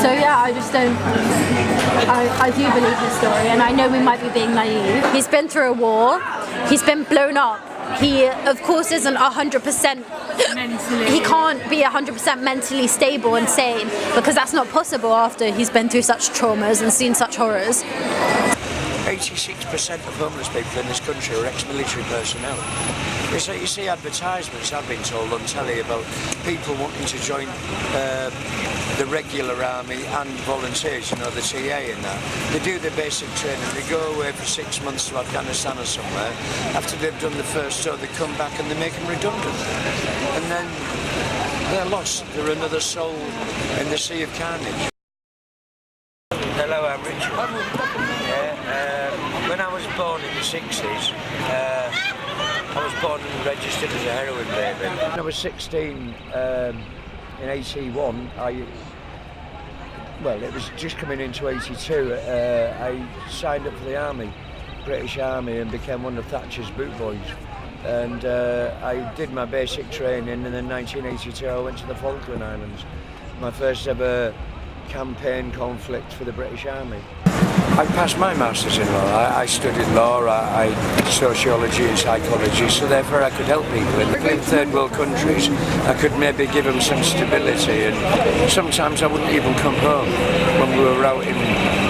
So yeah, I just don't. I do believe his story, and I know we might be being naive. He's been through a war. He's been blown up. He, of course, isn't 100%. Mentally. He can't be 100% mentally stable and sane because that's not possible after he's been through such traumas and seen such horrors. 86% of homeless people in this country are ex-military personnel. You see advertisements, I've been told on telly, about people wanting to join the regular army and volunteers, you know, the TA and that. They do their basic training, they go away for 6 months to Afghanistan or somewhere. After they've done the first tour, they come back and they make them redundant. And then they're lost. They're another soul in the sea of carnage. Hello, I'm Richard. When I was born in the 60s, I was born and registered as a heroin baby. When I was 16, in 81, well, it was just coming into 82, I signed up for the army, British Army, and became one of Thatcher's boot boys. And I did my basic training, and then in 1982 I went to the Falkland Islands. My first ever campaign conflict for the British Army. I passed my Masters in Law. I studied law, I sociology and psychology, so therefore I could help people in third world countries. I could maybe give them some stability, and sometimes I wouldn't even come home when we were out in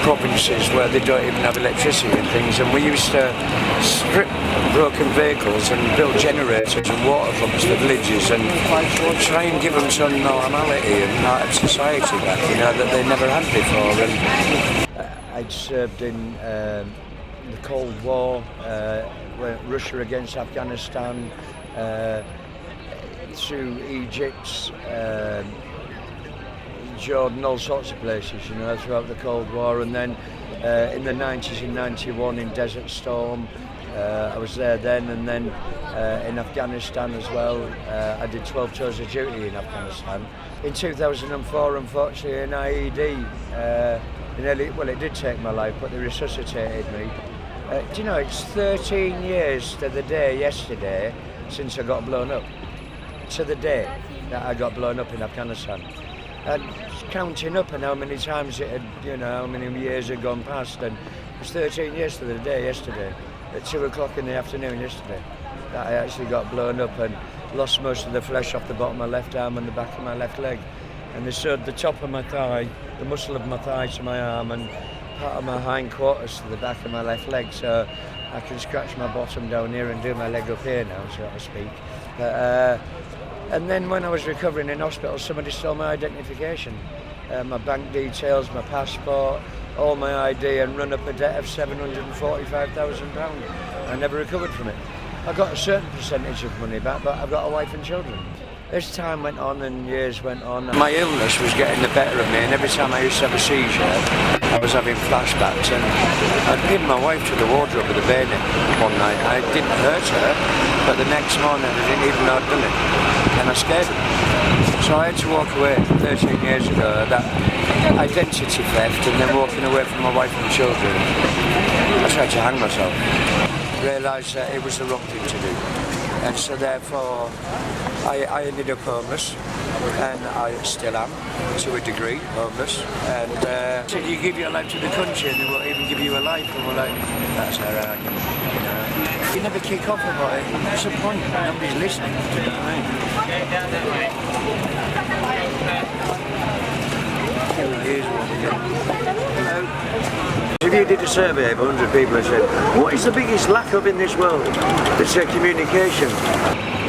provinces where they don't even have electricity and things, and we used to strip broken vehicles and build generators and water pumps for villages and try and give them some normality and part of society back, you know, that they never had before. And I'd served in the Cold War, Russia against Afghanistan, through Egypt, Jordan, all sorts of places, you know, throughout the Cold War, and then in the 90s, in 91 in Desert Storm, I was there then, and then in Afghanistan as well. I did 12 tours of duty in Afghanistan. In 2004, unfortunately, an IED, well, it did take my life, but they resuscitated me. Do you know, it's 13 years to the day yesterday since I got blown up. To the day that I got blown up in Afghanistan. And counting up and how many times it had, you know, how many years had gone past, and it was 13 years to the day yesterday, at 2 o'clock in the afternoon yesterday, that I actually got blown up and lost most of the flesh off the bottom of my left arm and the back of my left leg. And they sewed the top of my thigh, the muscle of my thigh to my arm, and part of my hindquarters to the back of my left leg, so I can scratch my bottom down here and do my leg up here now, so to speak. But, and then when I was recovering in hospital, somebody stole my identification, my bank details, my passport, all my ID, and run up a debt of £745,000. I never recovered from it. I got a certain percentage of money back, but I've got a wife and children. As time went on and years went on, my illness was getting the better of me, and every time I used to have a seizure, I was having flashbacks, and I'd pinned my wife to the wardrobe with a bayonet one night. I didn't hurt her, but the next morning I didn't even know I'd done it, and I scared her. So I had to walk away 13 years ago, that identity theft, and then walking away from my wife and children. I tried to hang myself. Realised that it was the wrong thing to do, and so therefore I ended up homeless, and I still am, to a degree, homeless. And so you give your life to the country and they won't even give you a life, and we're like, that's our argument, you know. You never kick off about it, what's the point? Nobody's listening, do you know what I mean? Here's what we get. Hello. If you did a survey of 100 people and said, what is the biggest lack of in this world? They'd say communication.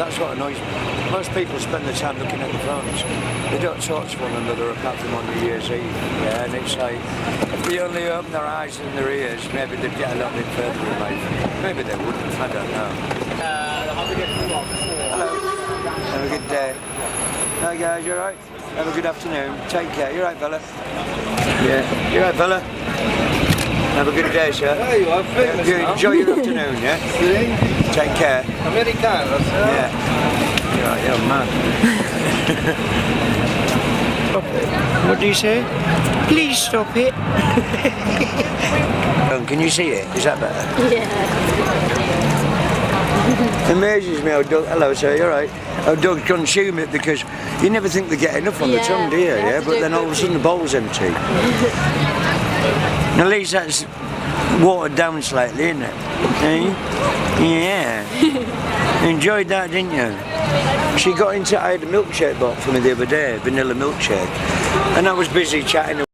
That's what annoys me. Most people spend their time looking at the phones. They don't talk to one another apart from on New Year's Eve. Yeah, and it's like, if they only open their eyes and their ears, maybe they'd get a little bit further in life. Maybe they wouldn't, I don't know. Hello. Have a good day. Hi guys, you alright? Have a good afternoon. Take care. You alright, fella? Yeah. You alright, fella? Have a good day, sir. There you are, famous You enjoy your afternoon, yeah? See? Take care. Americano, sir. Yeah. You're mad. What do you say? Please stop it. Can you see it? Is that better? Yeah. Amazes me how dull. Hello, sir. You alright? don't consume it because you never think they get enough on the tongue, do you? Yeah, but then all of a sudden the bowl's empty. At least that's watered down slightly, isn't it? Eh? Yeah. Enjoyed that, didn't you? She got into, I had a milkshake bought for me the other day, vanilla milkshake, and I was busy chatting.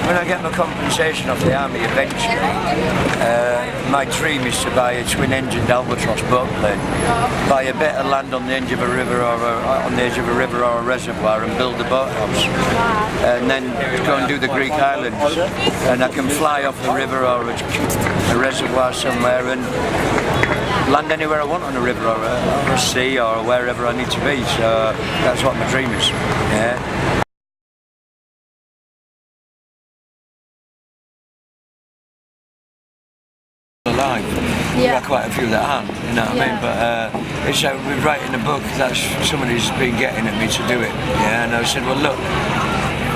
When I get my compensation off the army eventually, my dream is to buy a twin-engined albatross boat plane, buy a bit of land on the edge of a river or a reservoir and build a boathouse, and then go and do the Greek islands, and I can fly off the river or a reservoir somewhere and land anywhere I want on a river or a sea or wherever I need to be. So that's what my dream is. Yeah. Alive. There are quite a few that aren't, you know what I mean? But it's like we're writing a book, that's somebody's been getting at me to do it. Yeah, and I said, well look,